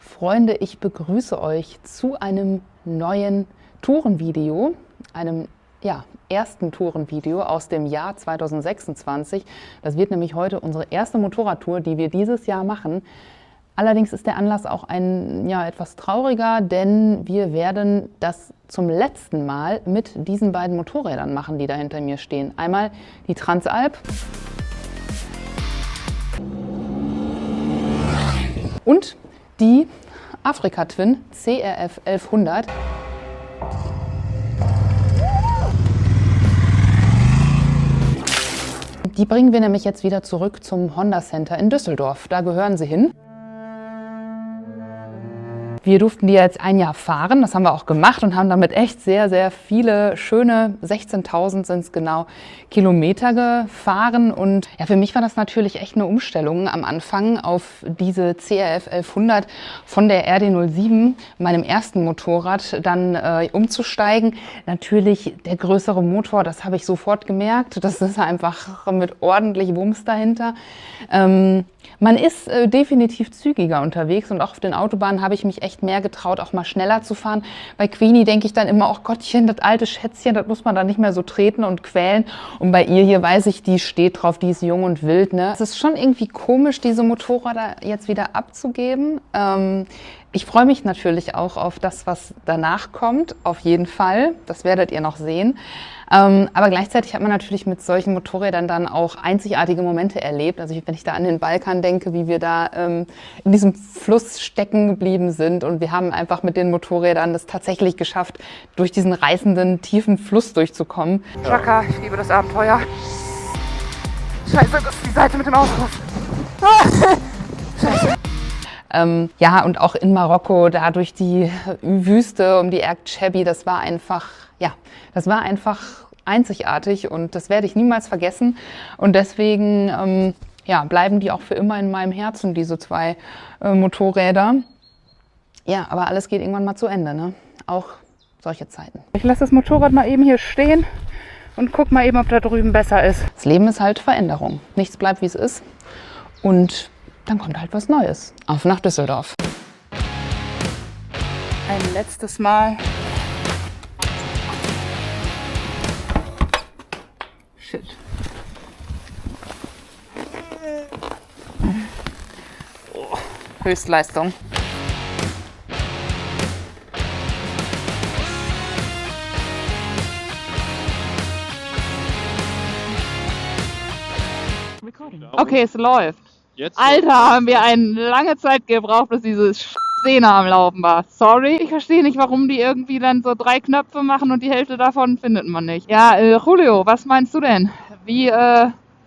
Freunde, ich begrüße euch zu einem neuen Tourenvideo, einem ersten Tourenvideo aus dem Jahr 2026. Das wird nämlich heute unsere erste Motorradtour, die wir dieses Jahr machen. Allerdings ist der Anlass auch etwas trauriger, denn wir werden das zum letzten Mal mit diesen beiden Motorrädern machen, die da hinter mir stehen. Einmal die Transalp und die Afrika Twin CRF 1100. Die bringen wir nämlich jetzt wieder zurück zum Honda Center in Düsseldorf. Da gehören sie hin. Wir durften die jetzt ein Jahr fahren, das haben wir auch gemacht und haben damit echt sehr, sehr viele schöne, 16.000 sind es genau, Kilometer gefahren. Und ja, für mich war das natürlich echt eine Umstellung am Anfang auf diese CRF 1100 von der RD07, meinem ersten Motorrad, dann umzusteigen. Natürlich der größere Motor, das habe ich sofort gemerkt, das ist einfach mit ordentlich Wumms dahinter. Man ist definitiv zügiger unterwegs und auch auf den Autobahnen habe ich mich echt mehr getraut, auch mal schneller zu fahren. Bei Queenie denke ich dann immer, oh Gottchen, das alte Schätzchen, das muss man dann nicht mehr so treten und quälen. Und bei ihr hier weiß ich, die steht drauf, die ist jung und wild. Ne? Es ist schon irgendwie komisch, diese Motorräder jetzt wieder abzugeben. Ich freue mich natürlich auch auf das, was danach kommt, auf jeden Fall. Das werdet ihr noch sehen. Aber gleichzeitig hat man natürlich mit solchen Motorrädern dann auch einzigartige Momente erlebt. Also wenn ich da an den Balkan denke, wie wir da in diesem Fluss stecken geblieben sind. Und wir haben einfach mit den Motorrädern das tatsächlich geschafft, durch diesen reißenden, tiefen Fluss durchzukommen. Chaka, ich liebe das Abenteuer. Scheiße, das ist die Seite mit dem Auspuff. Scheiße. Und auch in Marokko, da durch die Wüste um die Erg Chebbi, das war einfach einzigartig und das werde ich niemals vergessen. Und deswegen bleiben die auch für immer in meinem Herzen, diese zwei Motorräder. Ja, aber alles geht irgendwann mal zu Ende, ne? Auch solche Zeiten. Ich lasse das Motorrad mal eben hier stehen und guck mal eben, ob da drüben besser ist. Das Leben ist halt Veränderung. Nichts bleibt, wie es ist. Und dann kommt halt was Neues. Auf nach Düsseldorf. Ein letztes Mal. Shit. Oh, Höchstleistung. Okay, es läuft. Jetzt Alter, haben wir eine lange Zeit gebraucht, bis diese Szene am Laufen war. Sorry, ich verstehe nicht, warum die irgendwie dann so 3 Knöpfe machen und die Hälfte davon findet man nicht. Ja, Julio, was meinst du denn? Wie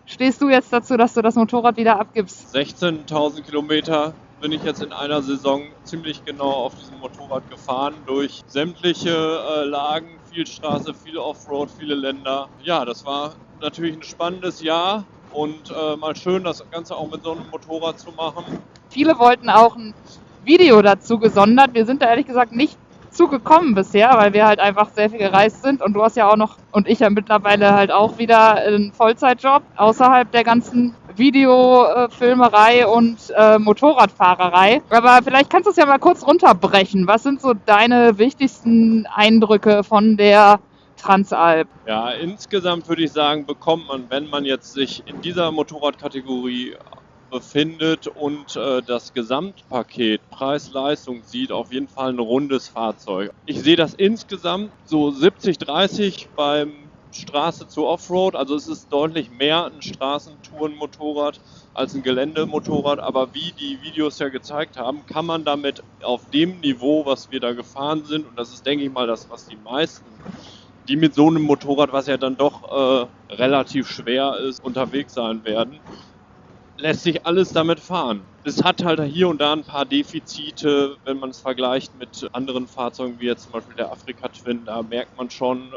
stehst du jetzt dazu, dass du das Motorrad wieder abgibst? 16.000 Kilometer bin ich jetzt in einer Saison ziemlich genau auf diesem Motorrad gefahren, durch sämtliche Lagen, viel Straße, viel Offroad, viele Länder. Ja, das war natürlich ein spannendes Jahr. Und mal schön, das Ganze auch mit so einem Motorrad zu machen. Viele wollten auch ein Video dazu gesondert. Wir sind da ehrlich gesagt nicht zugekommen bisher, weil wir halt einfach sehr viel gereist sind. Und du hast ja auch noch, und ich ja mittlerweile halt auch wieder einen Vollzeitjob außerhalb der ganzen Videofilmerei und Motorradfahrerei. Aber vielleicht kannst du es ja mal kurz runterbrechen. Was sind so deine wichtigsten Eindrücke von der Transalp? Ja, insgesamt würde ich sagen, bekommt man, wenn man jetzt sich in dieser Motorradkategorie befindet und das Gesamtpaket Preis-Leistung sieht, auf jeden Fall ein rundes Fahrzeug. Ich sehe das insgesamt so 70-30 beim Straße zu Offroad, also es ist deutlich mehr ein Straßentourenmotorrad als ein Geländemotorrad, aber wie die Videos ja gezeigt haben, kann man damit auf dem Niveau, was wir da gefahren sind, und das ist, denke ich mal, das, was die meisten, die mit so einem Motorrad, was ja dann doch relativ schwer ist, unterwegs sein werden, lässt sich alles damit fahren. Es hat halt hier und da ein paar Defizite, wenn man es vergleicht mit anderen Fahrzeugen, wie jetzt zum Beispiel der Afrika Twin. Da merkt man schon,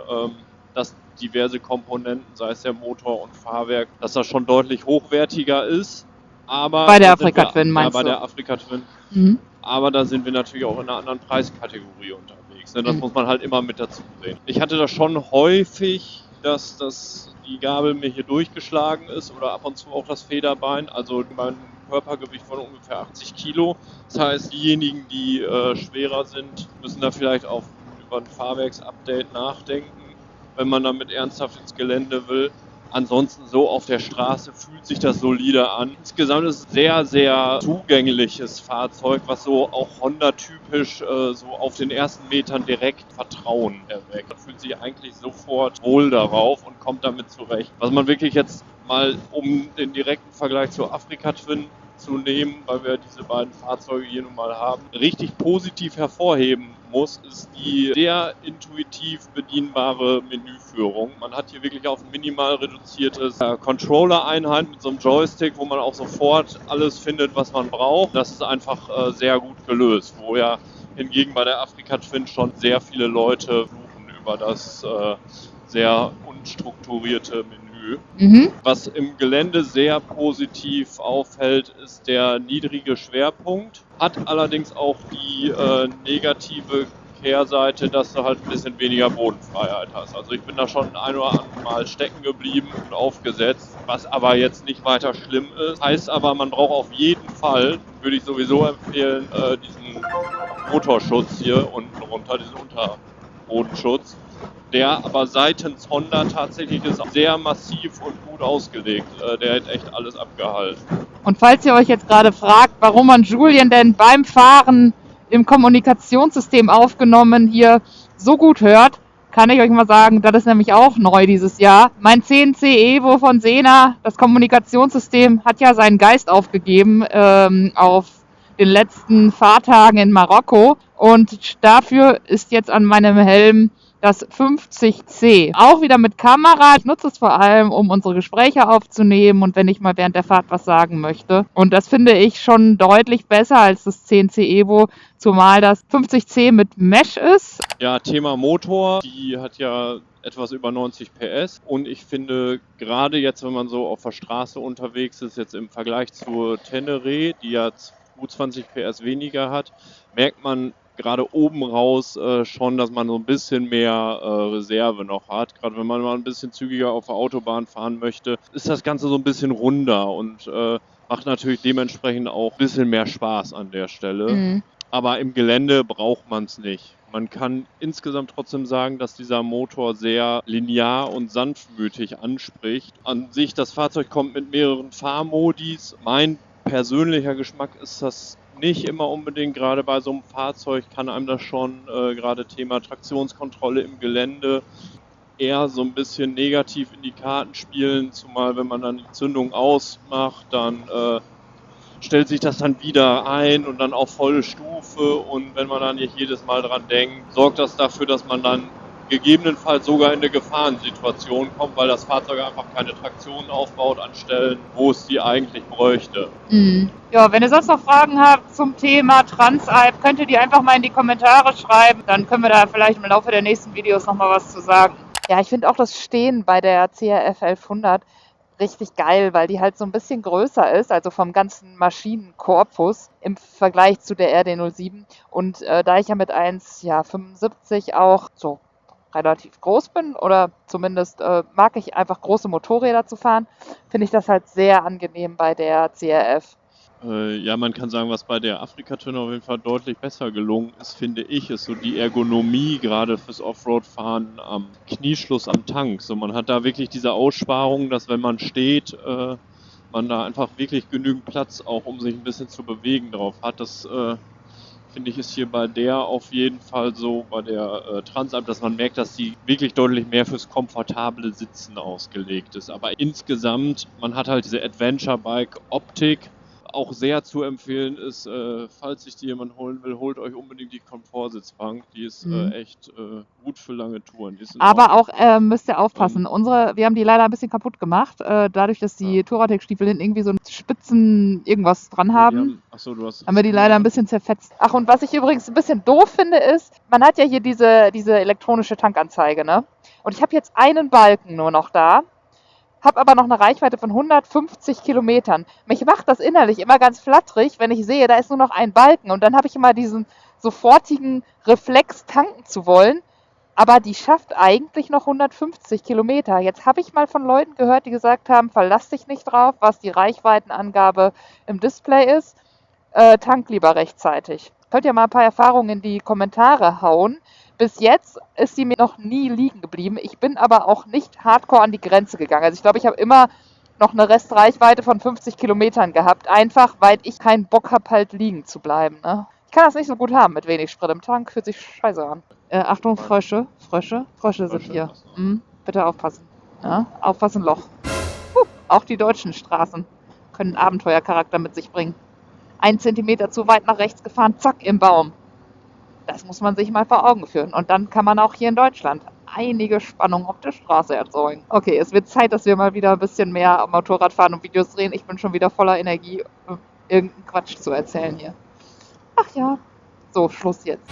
dass diverse Komponenten, sei es der Motor und Fahrwerk, dass das schon deutlich hochwertiger ist. Aber bei der Afrika Twin meinst du? Ja, bei der Afrika Twin. Mhm. Aber da sind wir natürlich auch in einer anderen Preiskategorie unterwegs. Ne? Das muss man halt immer mit dazu sehen. Ich hatte das schon häufig, dass die Gabel mir hier durchgeschlagen ist oder ab und zu auch das Federbein. Also mein Körpergewicht von ungefähr 80 Kilo. Das heißt, diejenigen, die schwerer sind, müssen da vielleicht auch über ein Fahrwerksupdate nachdenken, wenn man damit ernsthaft ins Gelände will. Ansonsten so auf der Straße fühlt sich das solide an. Insgesamt ist es ein sehr, sehr zugängliches Fahrzeug, was so auch Honda-typisch so auf den ersten Metern direkt Vertrauen erweckt. Man fühlt sich eigentlich sofort wohl darauf und kommt damit zurecht. Was man wirklich jetzt mal, um den direkten Vergleich zur Afrika Twin zu nehmen, weil wir diese beiden Fahrzeuge hier nun mal haben, richtig positiv hervorheben muss, ist die sehr intuitiv bedienbare Menüführung. Man hat hier wirklich auf ein minimal reduziertes Controller-Einheit mit so einem Joystick, wo man auch sofort alles findet, was man braucht. Das ist einfach sehr gut gelöst, wo ja hingegen bei der Afrika Twin schon sehr viele Leute fluchen über das sehr unstrukturierte Menü. Was im Gelände sehr positiv auffällt, ist der niedrige Schwerpunkt. Hat allerdings auch die negative Kehrseite, dass du halt ein bisschen weniger Bodenfreiheit hast. Also ich bin da schon ein oder andere Mal stecken geblieben und aufgesetzt, was aber jetzt nicht weiter schlimm ist. Heißt aber, man braucht auf jeden Fall, würde ich sowieso empfehlen, diesen Motorschutz hier unten runter, diesen Unterbodenschutz. Der aber seitens Honda tatsächlich ist sehr massiv und gut ausgelegt. Der hat echt alles abgehalten. Und falls ihr euch jetzt gerade fragt, warum man Julien denn beim Fahren im Kommunikationssystem aufgenommen hier so gut hört, kann ich euch mal sagen, das ist nämlich auch neu dieses Jahr. Mein 10C Evo von Sena, das Kommunikationssystem, hat ja seinen Geist aufgegeben auf den letzten Fahrtagen in Marokko. Und dafür ist jetzt an meinem Helm das 50C. Auch wieder mit Kamera. Ich nutze es vor allem, um unsere Gespräche aufzunehmen und wenn ich mal während der Fahrt was sagen möchte. Und das finde ich schon deutlich besser als das 10C Evo, zumal das 50C mit Mesh ist. Ja, Thema Motor, die hat ja etwas über 90 PS und ich finde, gerade jetzt, wenn man so auf der Straße unterwegs ist, jetzt im Vergleich zur Tenere, die ja gut 20 PS weniger hat, merkt man gerade oben raus schon, dass man so ein bisschen mehr Reserve noch hat. Gerade wenn man mal ein bisschen zügiger auf der Autobahn fahren möchte, ist das Ganze so ein bisschen runder und macht natürlich dementsprechend auch ein bisschen mehr Spaß an der Stelle. Aber im Gelände braucht man es nicht. Man kann insgesamt trotzdem sagen, dass dieser Motor sehr linear und sanftmütig anspricht. An sich, das Fahrzeug kommt mit mehreren Fahrmodis. Mein persönlicher Geschmack ist das nicht immer unbedingt, gerade bei so einem Fahrzeug kann einem das schon, gerade Thema Traktionskontrolle im Gelände, eher so ein bisschen negativ in die Karten spielen, zumal wenn man dann die Zündung ausmacht, dann stellt sich das dann wieder ein und dann auf volle Stufe und wenn man dann nicht jedes Mal dran denkt, sorgt das dafür, dass man dann gegebenenfalls sogar in eine Gefahrensituation kommt, weil das Fahrzeug einfach keine Traktion aufbaut an Stellen, wo es die eigentlich bräuchte. Ja, wenn ihr sonst noch Fragen habt zum Thema Transalp, könnt ihr die einfach mal in die Kommentare schreiben. Dann können wir da vielleicht im Laufe der nächsten Videos nochmal was zu sagen. Ja, ich finde auch das Stehen bei der CRF 1100 richtig geil, weil die halt so ein bisschen größer ist, also vom ganzen Maschinenkorpus im Vergleich zu der RD07. Und da ich ja mit 1,75 auch so relativ groß bin oder zumindest mag ich einfach große Motorräder zu fahren, finde ich das halt sehr angenehm bei der CRF. Ja, man kann sagen, was bei der Afrika Twin auf jeden Fall deutlich besser gelungen ist, finde ich, ist so die Ergonomie gerade fürs Offroad-Fahren am Knieschluss am Tank. So, man hat da wirklich diese Aussparung, dass wenn man steht, man da einfach wirklich genügend Platz auch, um sich ein bisschen zu bewegen, drauf hat. Das finde ich, ist hier bei der auf jeden Fall so, bei der Transalp, dass man merkt, dass die wirklich deutlich mehr fürs komfortable Sitzen ausgelegt ist. Aber insgesamt, man hat halt diese Adventure-Bike-Optik. Auch sehr zu empfehlen ist, falls sich die jemand holen will, holt euch unbedingt die Komfortsitzbank. Die ist echt gut für lange Touren. Aber auch müsst ihr aufpassen. Wir haben die leider ein bisschen kaputt gemacht, dadurch, dass die Touratec-Stiefel hinten irgendwie so einen spitzen irgendwas dran haben. Haben wir die leider ein bisschen zerfetzt. Ach, und was ich übrigens ein bisschen doof finde, ist, man hat ja hier diese elektronische Tankanzeige, ne? Und ich habe jetzt einen Balken nur noch da. Habe aber noch eine Reichweite von 150 Kilometern. Mich macht das innerlich immer ganz flatterig, wenn ich sehe, da ist nur noch ein Balken. Und dann habe ich immer diesen sofortigen Reflex, tanken zu wollen. Aber die schafft eigentlich noch 150 Kilometer. Jetzt habe ich mal von Leuten gehört, die gesagt haben, verlass dich nicht drauf, was die Reichweitenangabe im Display ist. Tank lieber rechtzeitig. Könnt ihr mal ein paar Erfahrungen in die Kommentare hauen. Bis jetzt ist sie mir noch nie liegen geblieben. Ich bin aber auch nicht hardcore an die Grenze gegangen. Also ich glaube, ich habe immer noch eine Restreichweite von 50 Kilometern gehabt. Einfach, weil ich keinen Bock habe, halt liegen zu bleiben. Ne? Ich kann das nicht so gut haben mit wenig Sprit im Tank. Fühlt sich scheiße an. Achtung, Frösche sind hier. Bitte aufpassen. Ja? Aufpassen, Loch. Auch die deutschen Straßen können Abenteuercharakter mit sich bringen. 1 Zentimeter zu weit nach rechts gefahren, zack, im Baum. Das muss man sich mal vor Augen führen. Und dann kann man auch hier in Deutschland einige Spannung auf der Straße erzeugen. Okay, es wird Zeit, dass wir mal wieder ein bisschen mehr Motorrad fahren und Videos drehen. Ich bin schon wieder voller Energie, irgendeinen Quatsch zu erzählen hier. Ach ja. So, Schluss jetzt.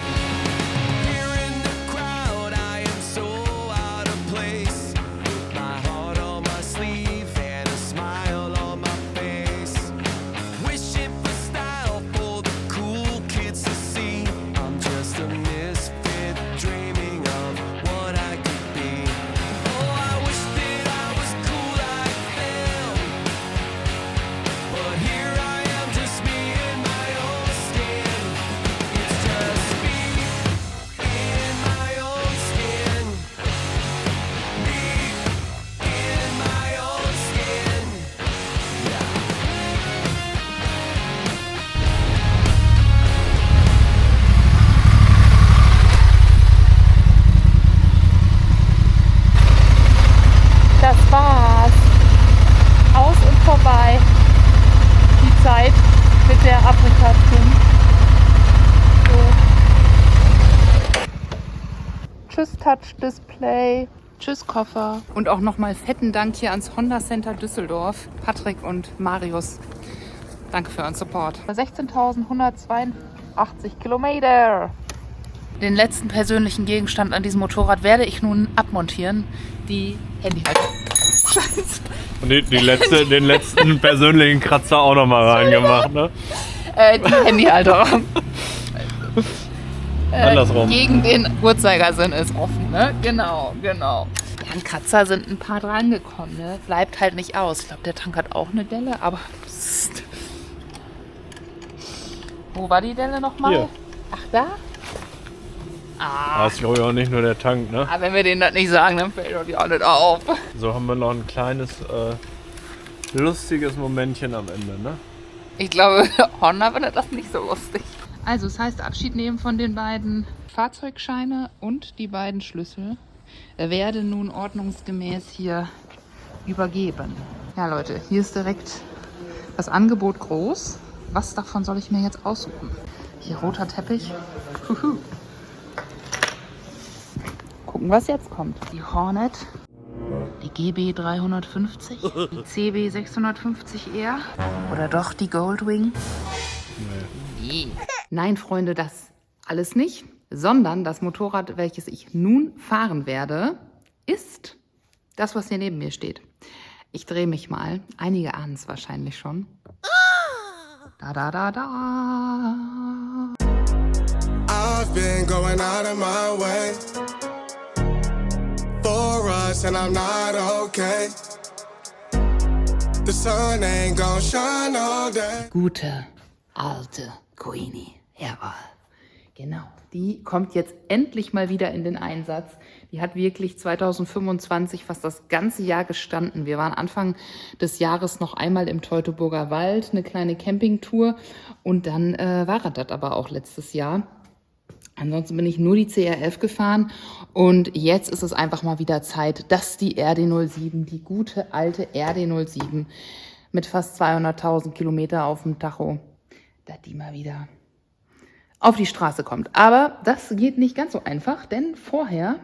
Das war's. Aus und vorbei. Die Zeit mit der Afrika-Tour. So. Tschüss Touch-Display. Tschüss Koffer. Und auch nochmal fetten Dank hier ans Honda Center Düsseldorf. Patrick und Marius. Danke für euren Support. 16.182 Kilometer. Den letzten persönlichen Gegenstand an diesem Motorrad werde ich nun abmontieren. Die Handyhalter. Scheiße. Und den letzten persönlichen Kratzer auch nochmal reingemacht, ne? Die Handyhalter. Andersrum. Gegen den Uhrzeigersinn ist offen, ne? Genau. Ja, an Kratzer sind ein paar dran gekommen, ne? Bleibt halt nicht aus. Ich glaube, der Tank hat auch eine Delle, aber... Psst. Wo war die Delle nochmal? Hier. Ach, da? Das ist glaube ich auch nicht nur der Tank, ne? Aber wenn wir denen das nicht sagen, dann fällt doch die auch nicht auf. So haben wir noch ein kleines, lustiges Momentchen am Ende, ne? Ich glaube, Honda findet das nicht so lustig. Also, es heißt Abschied nehmen von den beiden Fahrzeugscheine und die beiden Schlüssel werden nun ordnungsgemäß hier übergeben. Ja, Leute, hier ist direkt das Angebot groß. Was davon soll ich mir jetzt aussuchen? Hier roter Teppich. Huhu. Gucken, was jetzt kommt. Die Hornet, die GB 350, die CB 650R oder doch die Goldwing? Nee. Nein, Freunde, das alles nicht, sondern das Motorrad, welches ich nun fahren werde, ist das, was hier neben mir steht. Ich drehe mich mal. Einige ahnen es wahrscheinlich schon. Da. I've been going out of my way for us and I'm not okay. The sun ain't gonna shine all day. Gute, alte Queenie. Jawohl. Genau. Die kommt jetzt endlich mal wieder in den Einsatz. Die hat wirklich 2025 fast das ganze Jahr gestanden. Wir waren Anfang des Jahres noch einmal im Teutoburger Wald, eine kleine Campingtour. Und dann war das aber auch letztes Jahr. Ansonsten bin ich nur die CR11 gefahren. Und jetzt ist es einfach mal wieder Zeit, dass die RD07, die gute alte RD07 mit fast 200.000 Kilometer auf dem Tacho, dass die mal wieder auf die Straße kommt. Aber das geht nicht ganz so einfach, denn vorher,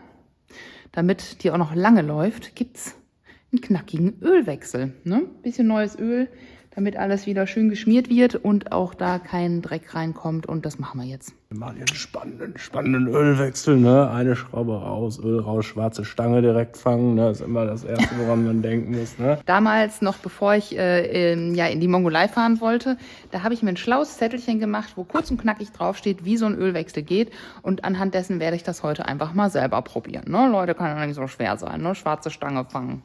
damit die auch noch lange läuft, gibt's einen knackigen Ölwechsel. Ne? Bisschen neues Öl, damit alles wieder schön geschmiert wird und auch da kein Dreck reinkommt. Und das machen wir jetzt. Wir machen hier einen spannenden Ölwechsel, ne? Eine Schraube raus, Öl raus, schwarze Stange direkt fangen, ne? Das ist immer das Erste, woran man denken muss, ne? Damals noch, bevor ich in die Mongolei fahren wollte, da habe ich mir ein schlaues Zettelchen gemacht, wo kurz und knackig draufsteht, wie so ein Ölwechsel geht. Und anhand dessen werde ich das heute einfach mal selber probieren. Ne? Leute, kann ja nicht so schwer sein, ne? Schwarze Stange fangen.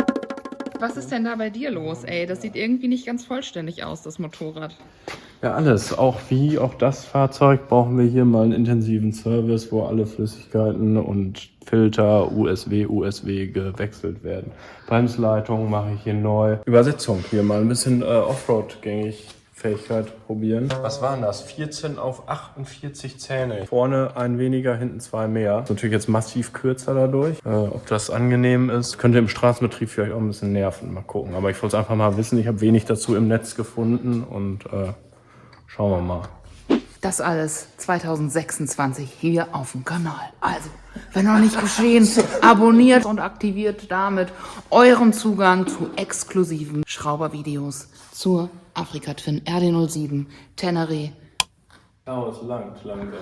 Was ist denn da bei dir los, ey? Das sieht irgendwie nicht ganz vollständig aus, das Motorrad. Ja, alles. Auch das Fahrzeug brauchen wir hier mal einen intensiven Service, wo alle Flüssigkeiten und Filter, USW gewechselt werden. Bremsleitung mache ich hier neu. Übersetzung hier mal ein bisschen Offroad-Gängigfähigkeit probieren. Was waren das? 14 auf 48 Zähne. Vorne ein weniger, hinten 2 mehr. Ist natürlich jetzt massiv kürzer dadurch. Ob das angenehm ist, könnte im Straßenbetrieb vielleicht auch ein bisschen nerven. Mal gucken. Aber ich wollte es einfach mal wissen. Ich habe wenig dazu im Netz gefunden und schauen wir mal. Das alles 2026 hier auf dem Kanal. Also, wenn noch nicht geschehen, abonniert und aktiviert damit euren Zugang zu exklusiven Schraubervideos zur Afrika Twin RD07 Tenere. Oh, es langt langsam.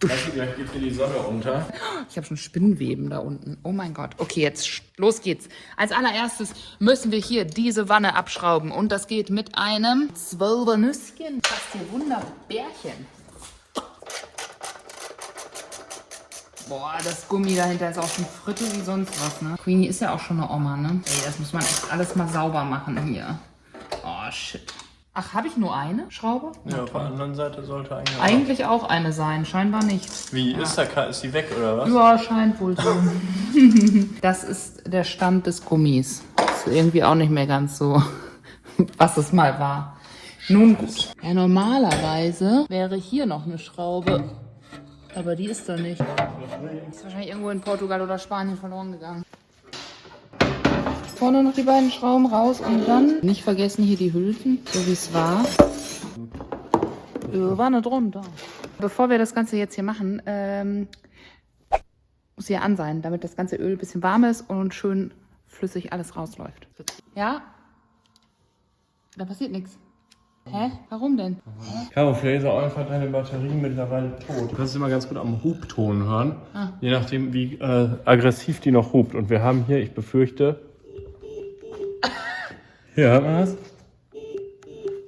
Weißt du, gleich geht hier die Sonne unter. Ich habe schon Spinnweben da unten. Oh mein Gott. Okay, jetzt los geht's. Als allererstes müssen wir hier diese Wanne abschrauben. Und das geht mit einem 12er Nüsschen. Fast hier Wunderbärchen. Boah, das Gummi dahinter ist auch schon Fritte wie sonst was, ne? Queenie ist ja auch schon eine Oma, ne? Ey, das muss man echt alles mal sauber machen hier. Oh, shit. Ach, habe ich nur eine Schraube? Ja, auf der anderen Seite sollte eigentlich auch eine sein, scheinbar nicht. Wie, ist die weg oder was? Ja, scheint wohl so. Das ist der Stand des Gummis. Ist irgendwie auch nicht mehr ganz so, was es mal war. Nun gut. Ja, normalerweise wäre hier noch eine Schraube. Aber die ist da nicht. Ist wahrscheinlich irgendwo in Portugal oder Spanien verloren gegangen. Vorne noch die beiden Schrauben raus und dann nicht vergessen hier die Hülsen, so wie es war. Wanne drunter. Bevor wir das Ganze jetzt hier machen, muss hier an sein, damit das ganze Öl ein bisschen warm ist und schön flüssig alles rausläuft. Ja? Da passiert nichts. Hä? Warum denn? Caro, vielleicht ist auch einfach deine Batterie mittlerweile tot. Du kannst es immer ganz gut am Hubton hören, je nachdem wie aggressiv die noch hupt. Und wir haben hier, ich befürchte... Hier, hört man das?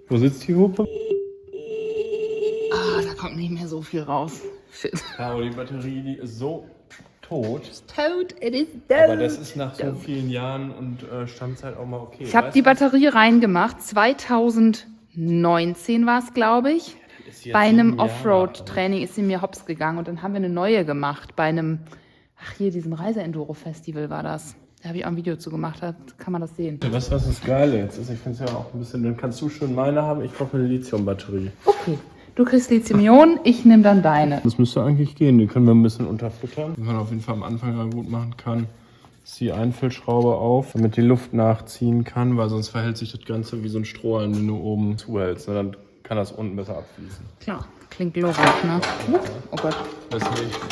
Wo sitzt die Hupe? Ah, da kommt nicht mehr so viel raus. Shit. Caro, die Batterie, die ist so tot. Tot, it is dead. Aber das ist nach so vielen Jahren und Standzeit auch mal okay. Ich habe die Batterie reingemacht. 2019 war es, glaube ich. Ja, bei einem Offroad-Training ist sie mir hops gegangen und dann haben wir eine neue gemacht. Bei einem, diesem Reise-Enduro-Festival war das. Da habe ich auch ein Video zu gemacht, da kann man das sehen. Was das Geile jetzt ist, ich finde es ja auch ein bisschen, dann kannst du schon meine haben, ich brauche eine Lithium-Batterie. Okay, du kriegst Lithium-Ionen, ich nehme dann deine. Das müsste eigentlich gehen, die können wir ein bisschen unterfüttern. Was man auf jeden Fall am Anfang mal gut machen kann, ist die Einfüllschraube auf, damit die Luft nachziehen kann, weil sonst verhält sich das Ganze wie so ein Strohhalm, den du oben zuhältst. Dann kann das unten besser abfließen. Klar, klingt logisch, ne? Oh Gott. Das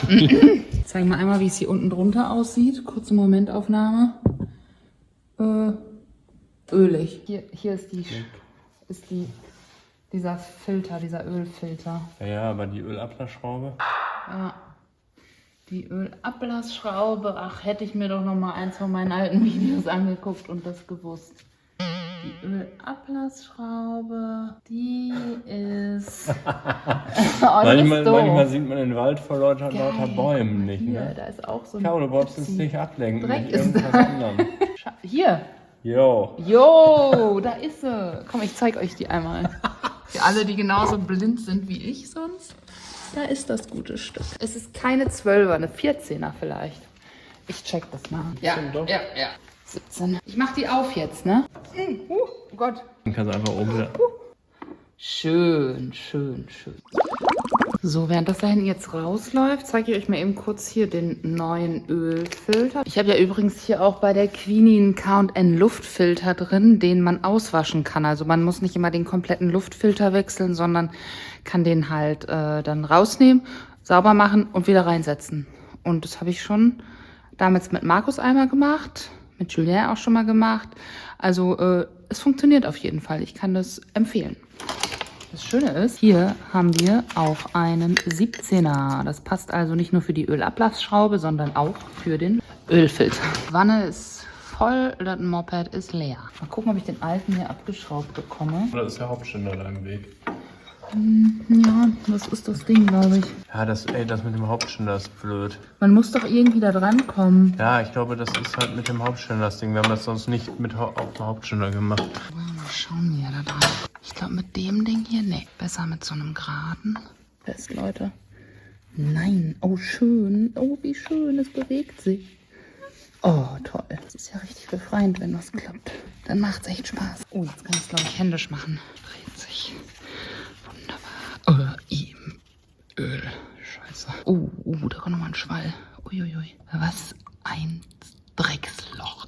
nicht. Ich zeige mal einmal, wie es hier unten drunter aussieht. Kurze Momentaufnahme. Ölig. Hier ist dieser Filter, dieser Ölfilter. Ja, aber die Ölablassschraube? Ja. Die Ölablassschraube, hätte ich mir doch noch mal eins von meinen alten Videos angeguckt und das gewusst. Die Ölablassschraube, die ist... manchmal sieht man den Wald vor lauter Bäumen nicht. Hier, Ne? da ist auch so ein... Caro, du brauchst uns nicht ablenken Dreck mit ist irgendwas da. anderem. Hier. Jo, da ist sie. Komm, ich zeig euch die einmal. Für alle, die genauso blind sind wie ich sonst. Da ist das gute Stück. Es ist keine 12er, eine 14er vielleicht. Ich check das mal. Ja. 17. Ich mach die auf jetzt, ne? Oh Gott. Dann kannst du einfach oben wieder. Schön. So, während das da hinten jetzt rausläuft, zeige ich euch mal eben kurz hier den neuen Ölfilter. Ich habe ja übrigens hier auch bei der Queenie einen K&N Luftfilter drin, den man auswaschen kann. Also man muss nicht immer den kompletten Luftfilter wechseln, sondern kann den halt dann rausnehmen, sauber machen und wieder reinsetzen. Und das habe ich schon damals mit Markus einmal gemacht. mit Julien auch schon mal gemacht. Also es funktioniert auf jeden Fall. Ich kann das empfehlen. Das Schöne ist, hier haben wir auch einen 17er. Das passt also nicht nur für die Ölablassschraube, sondern auch für den Ölfilter. Die Wanne ist voll, das Moped ist leer. Mal gucken, ob ich den alten hier abgeschraubt bekomme. Oder ist der Hauptständer da im Weg? Ja, das ist das Ding, glaube ich. Ja, das mit dem Hauptständer ist blöd. Man muss doch irgendwie da dran kommen. Ja, ich glaube, das ist halt mit dem Hauptständer das Ding. Wir haben das sonst nicht auf dem Hauptständer gemacht. Mal schauen, wie er da dran. Ich glaube, mit dem Ding hier, nee. Besser mit so einem geraden. Fest, Leute. Nein. Oh, schön. Oh, wie schön. Es bewegt sich. Oh, toll. Das ist ja richtig befreiend, wenn das klappt. Dann macht es echt Spaß. Oh, jetzt kann ich es, glaube ich, händisch machen. Dreht sich. Wunderbar. Öl. Scheiße. Da kommt nochmal ein Schwall. Uiuiui. Was ein Drecksloch.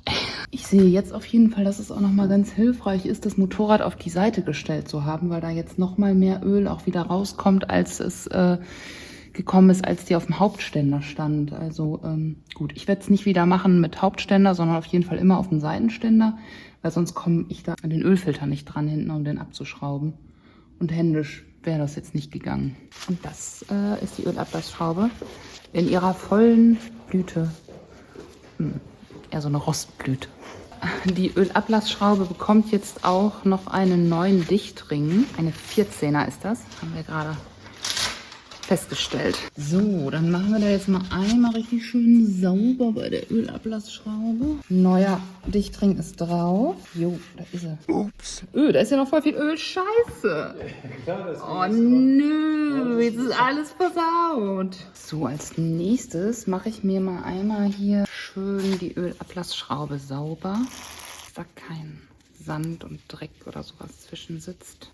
Ich sehe jetzt auf jeden Fall, dass es auch nochmal ganz hilfreich ist, das Motorrad auf die Seite gestellt zu haben, weil da jetzt nochmal mehr Öl auch wieder rauskommt, als es gekommen ist, als die auf dem Hauptständer stand. Also gut, ich werde es nicht wieder machen mit Hauptständer, sondern auf jeden Fall immer auf dem Seitenständer, weil sonst komme ich da an den Ölfilter nicht dran hinten, um den abzuschrauben. Und händisch wäre das jetzt nicht gegangen. Und das ist die Ölablassschraube in ihrer vollen Blüte. Eher so eine Rostblüte. Die Ölablassschraube bekommt jetzt auch noch einen neuen Dichtring. Eine 14er ist das, haben wir gerade festgestellt. So, dann machen wir da jetzt mal einmal richtig schön sauber bei der Ölablassschraube. Neuer Dichtring ist drauf. Jo, da ist er. Ups. Da ist ja noch voll viel Öl. Scheiße. Oh nö, jetzt ist alles versaut. So, als nächstes mache ich mir mal einmal hier schön die Ölablassschraube sauber, dass da kein Sand und Dreck oder sowas zwischen sitzt.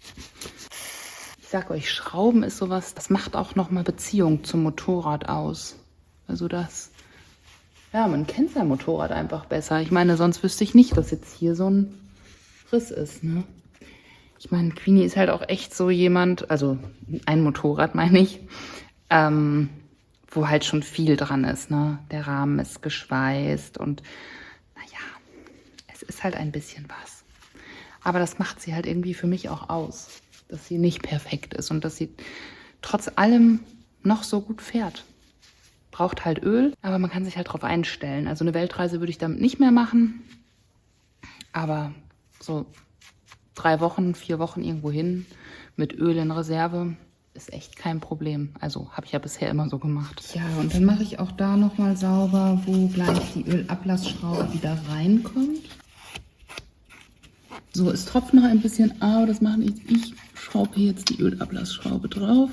Ich sag euch, Schrauben ist sowas, das macht auch nochmal Beziehung zum Motorrad aus. Also man kennt sein Motorrad einfach besser. Ich meine, sonst wüsste ich nicht, dass jetzt hier so ein Riss ist, ne? Ich meine, Queenie ist halt auch echt so jemand, also ein Motorrad meine ich, wo halt schon viel dran ist, ne? Der Rahmen ist geschweißt und es ist halt ein bisschen was. Aber das macht sie halt irgendwie für mich auch aus, dass sie nicht perfekt ist und dass sie trotz allem noch so gut fährt. Braucht halt Öl, aber man kann sich halt drauf einstellen. Also eine Weltreise würde ich damit nicht mehr machen, aber so 3 Wochen, 4 Wochen irgendwo hin mit Öl in Reserve ist echt kein Problem. Also habe ich ja bisher immer so gemacht. Ja, und dann mache ich auch da nochmal sauber, wo gleich die Ölablassschraube wieder reinkommt. So, es tropft noch ein bisschen, aber das mache ich. Ich schraube hier jetzt die Ölablassschraube drauf.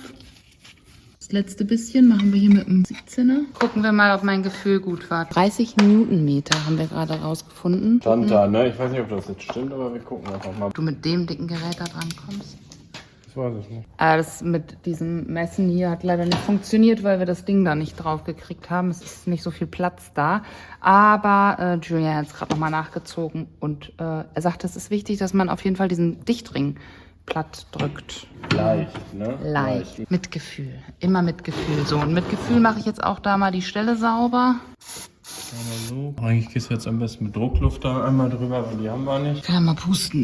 Das letzte bisschen machen wir hier mit dem 17er. Gucken wir mal, ob mein Gefühl gut war. 30 Newtonmeter haben wir gerade rausgefunden. Stand da, ne? Ich weiß nicht, ob das jetzt stimmt, aber wir gucken einfach mal. Ob du mit dem dicken Gerät da dran kommst. Das weiß ich nicht. Das mit diesem Messen hier hat leider nicht funktioniert, weil wir das Ding da nicht drauf gekriegt haben. Es ist nicht so viel Platz da. Aber Julien hat es gerade nochmal nachgezogen und er sagt, es ist wichtig, dass man auf jeden Fall diesen Dichtring platt drückt. Leicht, ne? Leicht. Mit Gefühl. Immer mit Gefühl. So, und mit Gefühl mache ich jetzt auch da mal die Stelle sauber. So. Eigentlich gehst du jetzt am besten mit Druckluft da einmal drüber, weil die haben wir nicht. Ich kann ja mal pusten.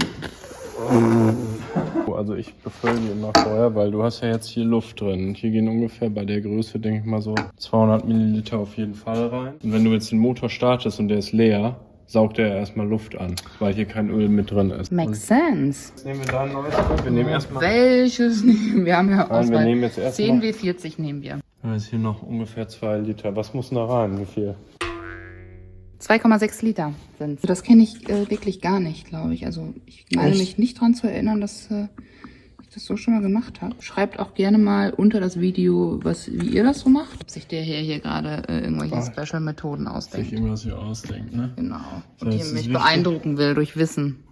Also ich befülle die immer vorher, weil du hast ja jetzt hier Luft drin. Und hier gehen ungefähr bei der Größe, denke ich mal, so 200 Milliliter auf jeden Fall rein. Und wenn du jetzt den Motor startest und der ist leer, saugt er erstmal Luft an, weil hier kein Öl mit drin ist. Makes sense. Jetzt nehmen wir da ein neues Öl. Wir nehmen erstmal. Welches nehmen wir? Wir haben ja Nein, wir nehmen jetzt erstmal 10 W40 nehmen wir. Da ist hier noch ungefähr 2 Liter. Was muss da rein? Wie viel? 2,6 Liter sind es. Das kenne ich wirklich gar nicht, glaube ich. Also ich meine mich nicht daran zu erinnern, dass ich das so schon mal gemacht habe. Schreibt auch gerne mal unter das Video, wie ihr das so macht. Ob sich der hier gerade irgendwelche Special-Methoden ausdenkt. Sich irgendwas hier ausdenkt, ne? Genau. So, Und hier mich beeindrucken will durch Wissen.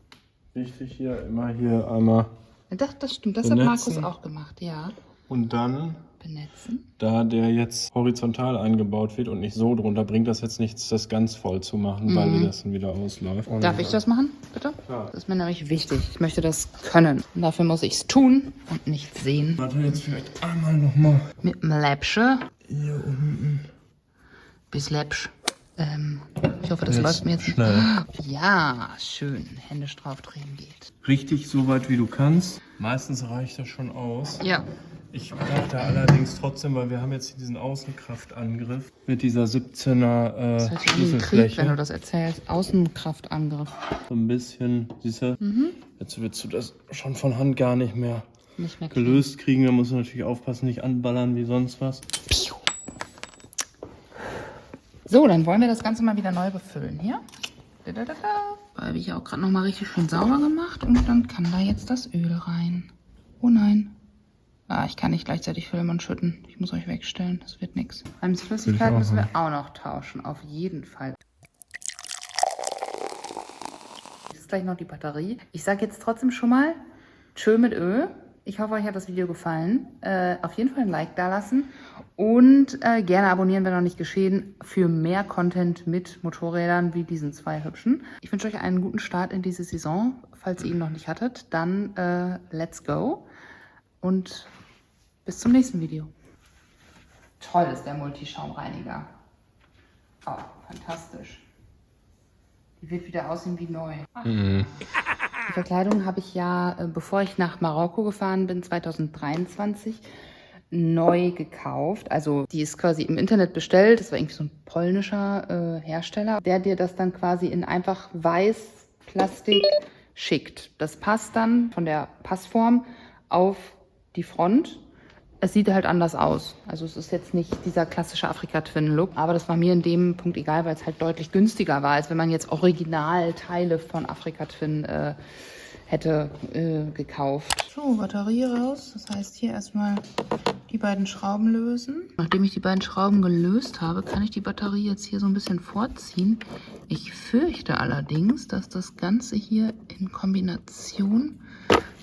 Wichtig hier, immer hier einmal Das stimmt. Das hat Markus auch gemacht, ja. und dann, Benetzen. da der jetzt horizontal eingebaut wird und nicht so drunter, bringt das jetzt nichts, das ganz voll zu machen, weil das dann wieder ausläuft. Und Darf ich das machen, bitte? Klar. Das ist mir nämlich wichtig. Ich möchte das können. Und dafür muss ich es tun und nicht sehen. Warte, jetzt vielleicht einmal nochmal Mit dem Läppsche. hier unten. Bis Läppsch. Ich hoffe, das läuft mir jetzt schnell. Ja, schön. Händisch draufdrehen geht. Richtig so weit wie du kannst. Meistens reicht das schon aus. Ja. Ich brauche da allerdings trotzdem, weil wir haben jetzt hier diesen Außenkraftangriff mit dieser 17er Das hört sich an wie ein Krieg, Schlüsselfläche. wenn du das erzählst. Außenkraftangriff. So ein bisschen, siehst du, jetzt willst du das schon von Hand gar nicht mehr Nicht mehr gelöst kriegen. Da musst du natürlich aufpassen, nicht anballern wie sonst was. So, dann wollen wir das Ganze mal wieder neu befüllen. Hier. Habe ich auch gerade noch mal richtig schön sauber gemacht. Und dann kann da jetzt das Öl rein. Oh nein. Ah, ich kann nicht gleichzeitig filmen und schütten. Ich muss euch wegstellen. Das wird nichts. Flüssigkeit müssen wir auch noch tauschen. Auf jeden Fall. Das ist gleich noch die Batterie. Ich sage jetzt trotzdem schon mal tschö mit Öl. Ich hoffe, euch hat das Video gefallen. Auf jeden Fall ein Like da lassen und gerne abonnieren, wenn noch nicht geschehen, für mehr Content mit Motorrädern wie diesen zwei hübschen. Ich wünsche euch einen guten Start in diese Saison. Falls ihr ihn noch nicht hattet, dann let's go und bis zum nächsten Video. Toll ist der Multischaumreiniger. Oh, fantastisch. Die wird wieder aussehen wie neu. Die Verkleidung habe ich ja, bevor ich nach Marokko gefahren bin, 2023, neu gekauft. Also die ist quasi im Internet bestellt. Das war irgendwie so ein polnischer Hersteller, der dir das dann quasi in einfach weiß Plastik schickt. Das passt dann von der Passform auf die Front. Es sieht halt anders aus. Also es ist jetzt nicht dieser klassische Afrika-Twin-Look. Aber das war mir in dem Punkt egal, weil es halt deutlich günstiger war, als wenn man jetzt Originalteile von Afrika-Twin hätte gekauft. So, Batterie raus. Das heißt hier erstmal die beiden Schrauben lösen. Nachdem ich die beiden Schrauben gelöst habe, kann ich die Batterie jetzt hier so ein bisschen vorziehen. Ich fürchte allerdings, dass das Ganze hier in Kombination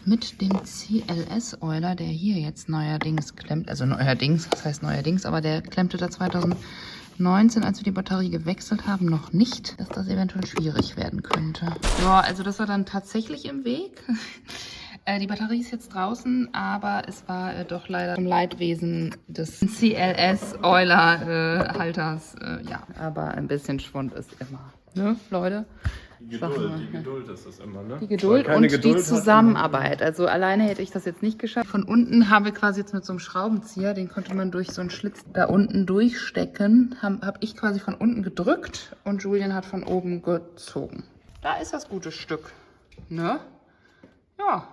mit dem CLS-Oiler, der hier jetzt neuerdings klemmt, also neuerdings, das heißt neuerdings, aber der klemmte da 2019, als wir die Batterie gewechselt haben, noch nicht, dass das eventuell schwierig werden könnte. Ja, also das war dann tatsächlich im Weg. Die Batterie ist jetzt draußen, aber es war doch leider im Leidwesen des CLS-Oiler-Halters. Ja, aber ein bisschen Schwund ist immer, ne, Leute? Die Geduld ist das immer, ne? Die Geduld und die Zusammenarbeit. Also alleine hätte ich das jetzt nicht geschafft. Von unten haben wir quasi jetzt mit so einem Schraubenzieher, den konnte man durch so einen Schlitz da unten durchstecken. Hab ich quasi von unten gedrückt und Julian hat von oben gezogen. Da ist das gute Stück, ne? Ja.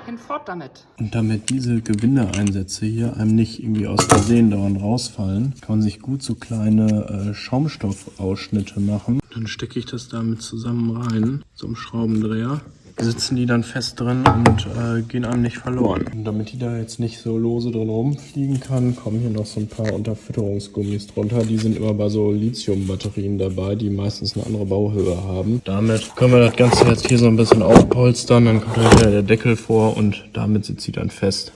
Hinfort damit. Und damit diese Gewindeeinsätze hier einem nicht irgendwie aus Versehen dauernd rausfallen, kann man sich gut so kleine Schaumstoffausschnitte machen. Dann stecke ich das damit zusammen rein, so einem Schraubendreher. Sitzen die dann fest drin und gehen einem nicht verloren. Und damit die da jetzt nicht so lose drin rumfliegen kann, kommen hier noch so ein paar Unterfütterungsgummis drunter. Die sind immer bei so Lithium-Batterien dabei, die meistens eine andere Bauhöhe haben. Damit können wir das Ganze jetzt hier so ein bisschen aufpolstern, dann kommt da wieder der Deckel vor und damit sitzt sie dann fest.